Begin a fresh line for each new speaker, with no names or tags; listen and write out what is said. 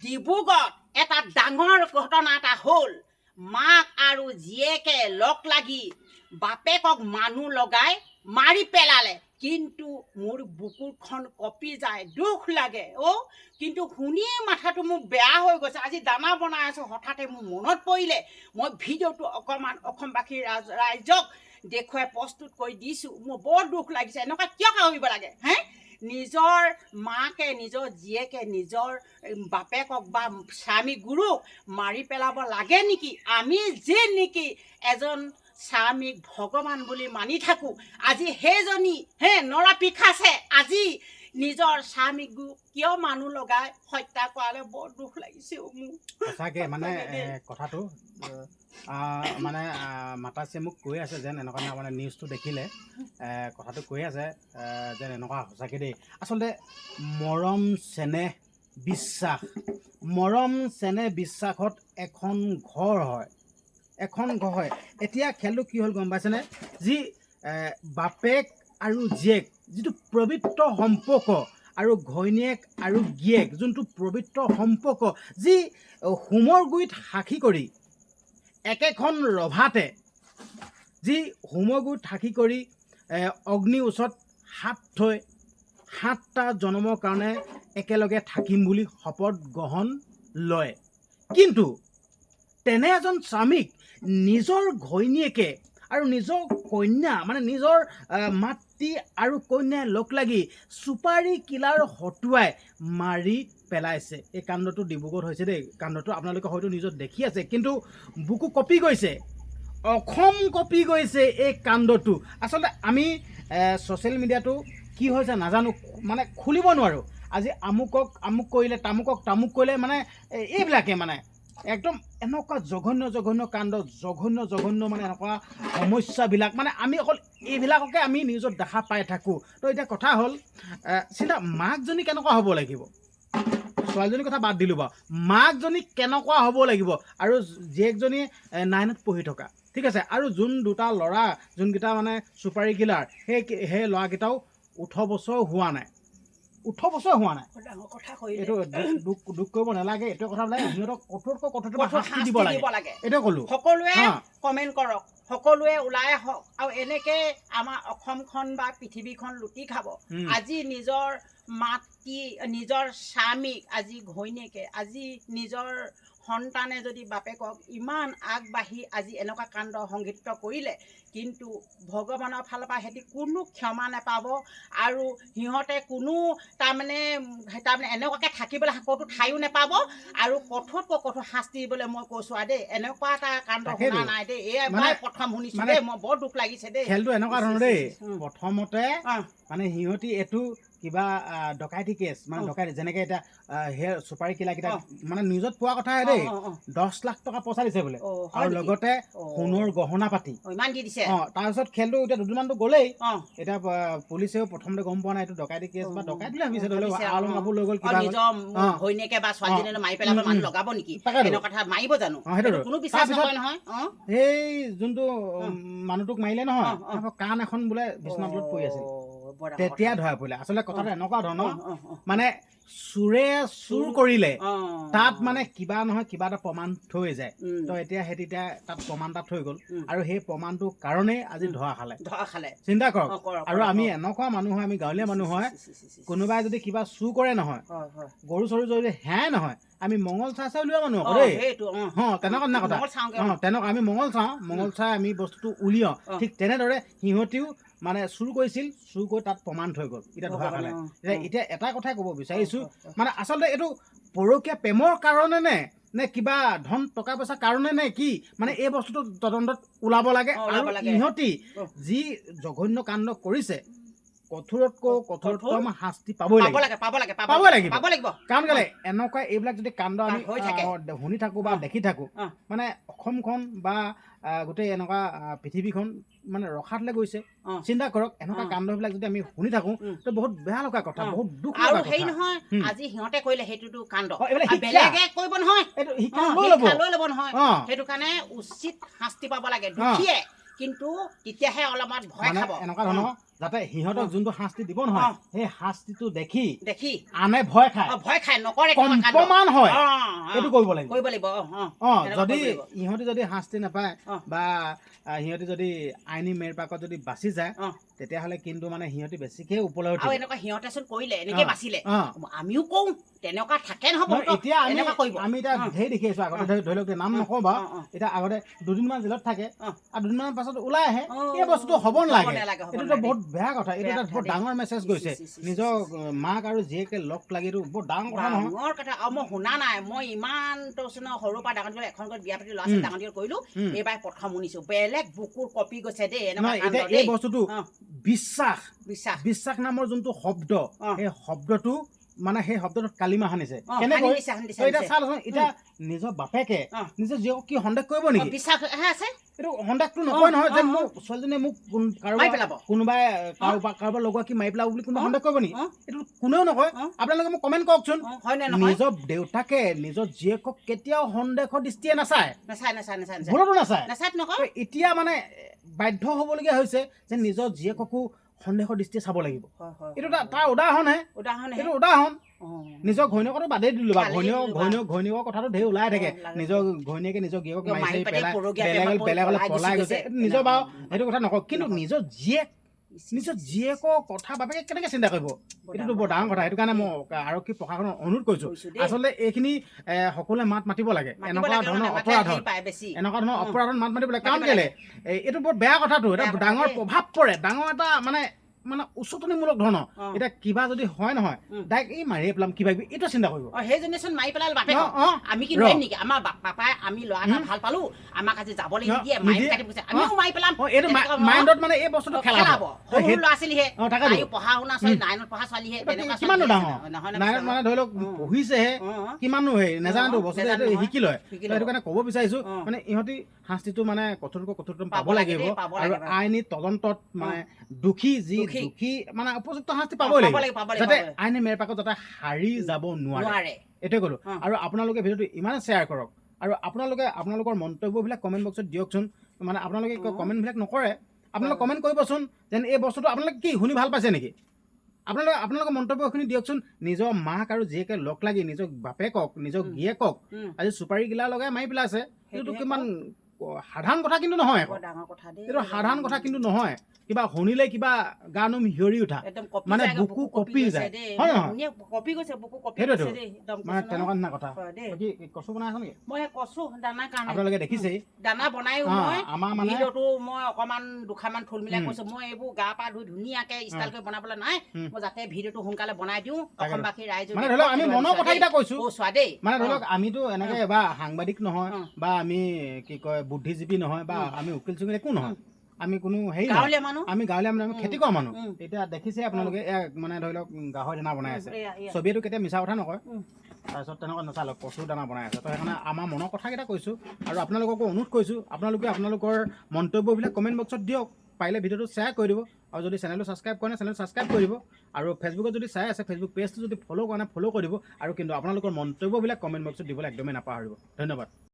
ডিব্ৰুগড়ত এটা ডাঙৰ ঘটনা এটা হ'ল। মাক আৰু জীয়েকে লগ লাগি বাপেকক মানুহ লগাই মাৰি পেলালে। কিন্তু মোৰ বুকুখন কঁপি যায়, দুখ লাগে কিন্তু শুনিয়ে মাথাটো মোৰ বেয়া হৈ গৈছে। আজি দানা বনাই আছোঁ, হঠাতে মোৰ মনত পৰিলে মই ভিডিঅ'টো অকণমান অসমবাসী ৰাইজক দেখুৱাই প্ৰস্তুত কৰি দিছোঁ। মোৰ বৰ দুখ লাগিছে। এনেকুৱা কিয় কৰিব লাগে নিজৰ মাকে নিজৰ জীয়েকে নিজৰ বাপেকক বা স্বামী গুৰুক মাৰি পেলাব লাগে নেকি? আমি যে নেকি এজন স্বামীক ভগৱান বুলি মানি থাকোঁ, আজি সেইজনী নৰা পিখাছে আজি নিজৰ স্বামীক কিয় মানুহ লগাই হত্যা কৰালে বৰ দুখ লাগিছে মোৰ
সঁচাকৈ। মানে কথাটো মানে মাতাশ্ৰীয়ে মোক কৈ আছে যেন এনেকুৱা মানে নিউজটো দেখিলে কথাটো কৈ আছে যেন এনেকুৱা সঁচাকৈ দেই। আচলতে মৰম চেনেহ বিশ্বাস, মৰম চেনেহ বিশ্বাসত এখন ঘৰ হয়, এখন ঘৰ হয়। এতিয়া খেলটো কি হ'ল গম পাইছেনে? যি বাপেক আৰু জীয়েক যিটো পবিত্ৰ সম্পৰ্ক আৰু ঘৈণীয়েক আৰু গিয়েক যোনটো পবিত্ৰ সম্পৰ্ক, যি হোমৰ গুৰিত সাক্ষী কৰি একেখন ৰভাতে যি হোমৰ গুৰিত সাক্ষী কৰি অগ্নিৰ ওচৰত হাত থৈ 7টা জন্মৰ কাৰণে একেলগে থাকিম বুলি শপত গ্ৰহণ লয়। কিন্তু তেনে এজন স্বামীক নিজৰ ঘৈণীয়েকে আৰু নিজৰ কন্যা মানে নিজৰ মাতৃ আৰু কন্যাই লগ লাগি চুপাৰী কিলাৰ হতুৱাই মাৰি পেলাইছে। এই কাণ্ডটো ডিব্ৰুগড়ত হৈছে দেই। কাণ্ডটো আপোনালোকে হয়তো নিউজত দেখি আছে, কিন্তু বুকু কঁপি গৈছে, অসম কঁপি গৈছে এই কাণ্ডটো। আচলতে আমি ছ'চিয়েল মিডিয়াটো কি হৈছে নাজানো, মানে খুলিব নোৱাৰোঁ। আজি আমুকক আমুক কৰিলে, তামুকক তামুক কৰিলে, মানে এইবিলাকে মানে একদম এনেকুৱা জঘন্য জঘন্য কাণ্ড, জঘন্য মানে এনেকুৱা সমস্যাবিলাক মানে আমি অকল এইবিলাককে আমি নিউজত দেখা পাই থাকোঁ। তো এতিয়া কথা হ'ল চিন্তা, মাকজনী কেনেকুৱা হ'ব লাগিব? ছোৱালীজনীৰ কথা বাদ দিলোঁ বাৰু, মাকজনী কেনেকুৱা হ'ব লাগিব? আৰু জীয়েকজনী 9ত পঢ়ি থকা, ঠিক আছে। আৰু যোন দুটা ল'ৰা যোনকেইটা মানে চুপাৰী কিলাৰ, সেই ল'ৰাকেইটাও 18 বছৰ হোৱা নাই, 18 বছৰ হোৱা নাই। এইটো দুখ কৰিব নালাগে, এইটো কথা বোলে সিহঁতক কঠোৰতকৈ কঠোৰ শাস্তি দিব লাগে। এইটো ক'লোঁ।
সকলোৱে কমেণ্ট কৰক, সকলোৱে ওলাই আহক আৰু এনেকৈ আমাৰ অসমখন বা পৃথিৱীখন লুটি খাব। আজি নিজৰ মাতৃ, নিজৰ স্বামীক, আজি ঘৈণীয়েকে, আজি নিজৰ সন্তানে যদি বাপেকক ইমান আগবাঢ়ি আজি এনেকুৱা কাণ্ড সংঘটিত কৰিলে, কিন্তু ভগৱানৰ ফালৰ পৰা সিহঁতি কোনো ক্ষমা নাপাব আৰু সিহঁতে কোনো তাৰমানে এনেকুৱাকৈ থাকিবলৈ ক'তো ঠাইও নাপাব আৰু কঠোৰতকৈ কঠোৰ শাস্তি দিবলৈ মই কৈছোঁ আৰু দেই। এনেকুৱা এটা কাণ্ড শুনা নাই দেই, এবাৰ প্ৰথম শুনিছোঁ দেই, মই বৰ দুখ লাগিছে দেই।
খেলটো এনেকুৱা ধৰণৰ দেই, প্ৰথমতে মানে সিহঁতি এইটো কিবা ডকাইতি কেছ, মানে ডকাইতি যেনেকৈ এতিয়া সেই চুপাৰী কিলাকেইটা মানে নিউজত পোৱা কথাহে দেই, 10 লাখ টকা পইচা দিছে বোলে, আৰু লগতে সোণৰ গহনা পাতি
ইমান দি দিছে।
তাৰপিছত খেলটো এতিয়া দুদিনমানটো গ'লেই, এতিয়া পুলিচেও প্ৰথমতে গম পোৱা নাই এইটো ডকাইতি কেছ বা ডকাইতি বুলি ভাবিছে, ধৰি লওক আলম কাপোৰ লৈ গ'ল, কিবা
নিজৰ ঘৈণীয়েকে বা ছোৱালীজনী মাৰি পেলাব, মানুহ লগাব নেকি? এনেকুৱা কথা মাৰিব জানো? কোনো বিশ্বাস নকৰে নহয়।
সেই যোনটো মানুহটোক মাৰিলে নহয়, কাণ এখন বোলে বিচনাৰ তলত পৰি আছিল, তেতিয়া ধৰা পৰিলে। আচলতে কথাটো এনেকুৱা ধৰণৰ, মানে চোৰে চুৰ কৰিলে তাত মানে কিবা নহয় কিবা এটা প্ৰমাণ থৈ যায়। তো এতিয়া সিহঁতি তাত প্ৰমাণ এটা থৈ গ'ল, আৰু সেই প্ৰমাণটোৰ কাৰণেই আজি ধৰা খালে। চিন্তা কৰক। আৰু আমি এনেকুৱা মানুহ হয়, আমি গাঁৱলীয়া মানুহ হয়, কোনোবাই যদি কিবা চুৰ কৰে নহয়, গৰু চৰু যদি হেৰাই নহয়, আমি মংগল চাই উলিওৱা মানুহ আকৌ দেই। তেনেকুৱা না কথা। তেনেকুৱা আমি মংগল চাই আমি বস্তুটো উলিয়াওঁ। ঠিক তেনেদৰে সিহঁতিও মানে চুৰ কৰিছিল, চুৰ কৰি তাত প্ৰমাণ থৈ গ'ল, এতিয়া ধৰা খালে। এতিয়া এটা কথাই ক'ব বিচাৰিছোঁ, মানে আচলতে এইটো পৰকীয়া প্ৰেমৰ কাৰণে নে কিবা ধন টকা পইচাৰ কাৰণে নে কি, মানে এই বস্তুটো তদন্তত ওলাব লাগে। আৰু ইহঁতি যি জঘন্য কাণ্ড কৰিছে, কঠোৰতকৈ কঠোৰতম শাস্তি পাবই লাগিব। কাৰণ কেলে এনেকুৱা এইবিলাক যদি কাণ্ড আমি শুনি থাকোঁ বা দেখি থাকোঁ, মানে অসমখন বা গোটেই এনেকুৱা পৃথিৱীখন মানে ৰখাতলৈ গৈছে। চিন্তা কৰক, এনেকুৱা কাণ্ডবিলাক যদি আমি শুনি থাকোঁ, তো বহুত বেয়া লগা কথা, বহুত দুখ লগা কথা।
আৰু হেৰি নহয়, আজি সিহঁতে কৰিলে সেইটোতো কাণ্ড, বেলেগে কৰিব নহয়, শিক্ষা লৈ ল'ব নহয়। সেইটো কাৰণে উচিত শাস্তি পাব লাগে দুখীয়ে, কিন্তু তেতিয়াহে অলপমান ভয় খাব।
এনেকুৱা ধৰণৰ যাতে সিহঁতক যোনটো শাস্তি দিব নহয় সেই শাস্তিটো দেখি
দেখি
আনে ভয় খায়
ভয় খাই নকৰে
কম্পমান হয় এইটো কৰিব লাগিব যদি ইহঁতে যদি শাস্তি নাপায় বা সিহঁতে যদি আইনী মেৰপাকত যদি বাচি যায় তেতিয়াহ'লে কিন্তু মানে সিহঁতে বেছিকে ওপৰলৈ উঠিব
এনেকুৱা সিহঁতেচোন কৰিলে এনেকে বাচিলে আমিও কওঁ তেনেকুৱা থাকে নহয়
এতিয়া আমি এতিয়া ধেৰ দেখি আছো আগতে ধৰি লওক নাম নকওঁ বাৰু এতিয়া আগতে দুদিনমান জেলত থাকে আৰু দুদিনমান পাছত ওলাই আহে এই বস্তুটো হ'ব নালাগে এইটোতো বহুত বেয়া কথা এইটো এটা বহুত ডাঙৰ মেছেজ গৈছে নিজৰ মাক আৰু জীয়েকে লগ লাগি এইটো বহুত ডাঙৰ কথা নহয়
ডাঙৰ কথা আৰু মই শুনা নাই মই ইমান সৰুৰ পৰা ডাঙৰ এখন বিয়া পাতি ল'ৰা ছোৱালী ডাঙৰ কৰিলো এইবাৰ প্ৰথম শুনিছো বেলেগ বুকুৰ কপি গৈছে দেই
এতিয়া এই বস্তুটো বিশ্বাস বিশ্বাস নামৰ যোনটো শব্দ সেই শব্দটো মানে সেই শব্দটোত কালিমা সানিছে কেনেকৈ এতিয়া চাওকচোন এতিয়া নিজৰ বাপেকে নিজৰ জীয়েকক কি সন্দেহ কৰিব নেকি
বিশ্বাস আছে
এইটো সন্দেহটো নকয় নহয় যে মোক ছোৱালীজনীয়ে মোক কোনোবাই কাৰোবাৰ লগোৱা কি মাৰি পেলাব বুলি কোনো সন্দেহ কৰিব নেকি এইটো কোনেও নকয় আপোনালোকে মোক কমেণ্ট কৰকচোন নিজৰ দেউতাকে নিজৰ জীয়েকক কেতিয়াও সন্দেহৰ দৃষ্টিয়ে নাচায় ভুলতো নাচায় এতিয়া মানে বাধ্য হ'বলগীয়া হৈছে যে নিজৰ জীয়েককো সন্দেহৰ দৃষ্টিয়ে চাব লাগিব এইটো তাৰ উদাহৰণহে এইটো উদাহৰণ নিজৰ ঘৈণীয়েকতো বাদেই দিলো বা ঘৈণীয়েকৰ কথাটো ঢেৰ ওলাই থাকে নিজৰ ঘৈণীয়েকে নিজৰ গিয়েকক মাৰি পেলাই বেলেগলৈ পলাই গৈছে নিজৰ বাৰু সেইটো কথা নকওঁ কিন্তু নিজৰ জীয়েকৰ কথা বাপেকে কেনেকে চিন্তা কৰিব এইটোতো বৰ ডাঙৰ কথা সেইটো কাৰণে মই আৰক্ষী প্ৰশাসনক অনুৰোধ কৰিছো আচলতে এইখিনি সকলোৱে মাত মাতিব লাগে এনেকুৱা ধৰণৰ অপৰাধত মাত মাতিব লাগে কাৰণ কেলে এইটো বৰ বেয়া কথাটো এটা ডাঙৰ প্ৰভাৱ পৰে ডাঙৰ এটা মানে উচতনিমূলক ধৰণৰ এতিয়া কিবা যদি হয় নহয় ডাইৰেক্ট এই মাৰিয়ে পেলাম কিবা কিবি এইটো চিন্তা কৰিব
সেইজনীচোন মাৰি পেলাল বাপেক আমি কি নোৱাৰিম নেকি আমাৰ পাপাই আমি ল'ৰা এটা ভাল পালো আমাক আজি যাবলৈ নিদিয়ে মাৰি কাটি গৈছে আমিও মাৰি পেলাম
এইটো মাইণ্ডত মানে এই বস্তুটো খেলাব
সৰু ল'ৰা ছোৱালীহে পঢ়া শুনা ছোৱালী 9ত পঢ়া ছোৱালীহে
কিমানো ডাঙৰ 9ত মানে ধৰি লওক পঢ়িছেহে কিমানো নাজানো বস্তুটো এইটো শিকি লয় সেইটো কাৰণে ক'ব বিচাৰিছো মানে ইহঁতি শাস্তিটো মানে কঠোৰতম পাব লাগিব আৰু আইনী তদন্তত মানে দুখী মানে উপযুক্ত শাস্তি পাবই লাগিব যাতে আইনী মেৰপাকত যাতে হাৰি যাব নোৱাৰে এইটোৱে ক'লো আৰু আপোনালোকে ভিডিঅ'টো ইমানে শ্বেয়াৰ কৰক আৰু আপোনালোকৰ মন্তব্যবিলাক কমেণ্ট বক্সত দিয়কচোন মানে আপোনালোকে কমেণ্টবিলাক নকৰে আপোনালোকে কমেণ্ট কৰিবচোন যেন এই বস্তুটো আপোনালোকে কি শুনি ভাল পাইছে নেকি আপোনালোকৰ মন্তব্যখিনি দিয়কচোন নিজৰ মাক আৰু জীয়েকে লগ লাগি নিজৰ বাপেকক নিজৰ গিয়েকক আজি চুপাৰী গিলা লগাই মাৰি পেলাইছে এইটো কিমান সাধাৰণ কথা কিন্তু নহয় এইটো সাধাৰণ কথা কিন্তু নহয় কিবা শুনিলে কিবা গা নোম হিয়ৰি উঠা মানে বুকু কঁপি যায় হয় নহয় মানে তেনেকুৱা নিচিনা কথা কচু বনাই আছে নেকি
মই কচু দানা কাৰণে
আপোনালোকে দেখিছেই
দানা বনাই
আমাৰ মানে
মই অকণমান দুখামান থুল মিলাই কৈছো মই এইবোৰ গা পা ধুই ধুনীয়াকে ষ্টাইল কৰি বনাবলৈ নাই মই যাতে ভিডিঅ'টো সোনকালে বনাই দিওঁ অসমবাসী ৰাইজ
মানে ধৰি লওক আমি মনৰ কথাকেইটা কৈছো
চোৱা দেই
মানে ধৰি লওক আমিতো এনেকে বা সাংবাদিক নহয় বা আমি কি কয় বুদ্ধিজীৱী নহয় বা আমি উকিল চুকিল একো নহয় আমি কোনো হেৰি আমি গাঁৱলীয়া মানুহ আমি খেতি কৰা মানুহ এতিয়া দেখিছে আপোনালোকে মানে ধৰি লওক গাহৰি দানা বনাই আছে ছবিটো কেতিয়া মিছা কথা নকয় তাৰপিছত তেনেকুৱা নচালক কচু দানা বনাই আছে তো সেইকাৰণে আমাৰ মনৰ কথাকেইটা কৈছোঁ আৰু আপোনালোককো অনুৰোধ কৰিছোঁ আপোনালোকৰ মন্তব্যবিলাক কমেণ্ট বক্সত দিয়ক পাৰিলে ভিডিঅ'টো শ্বেয়াৰ কৰি দিব আৰু যদি চেনেলটো ছাবস্ক্ৰাইব কৰে চেনেলটো ছাবস্ক্ৰাইব কৰি দিব আৰু ফেচবুকত যদি চাই আছে ফেচবুক পেজটো যদি ফ'ল' কৰা নাই ফ'ল' কৰি দিব আৰু কিন্তু আপোনালোকৰ মন্তব্যবিলাক কমেণ্ট বক্সত দিবলৈ একদমেই নাপাহৰিব ধন্যবাদ।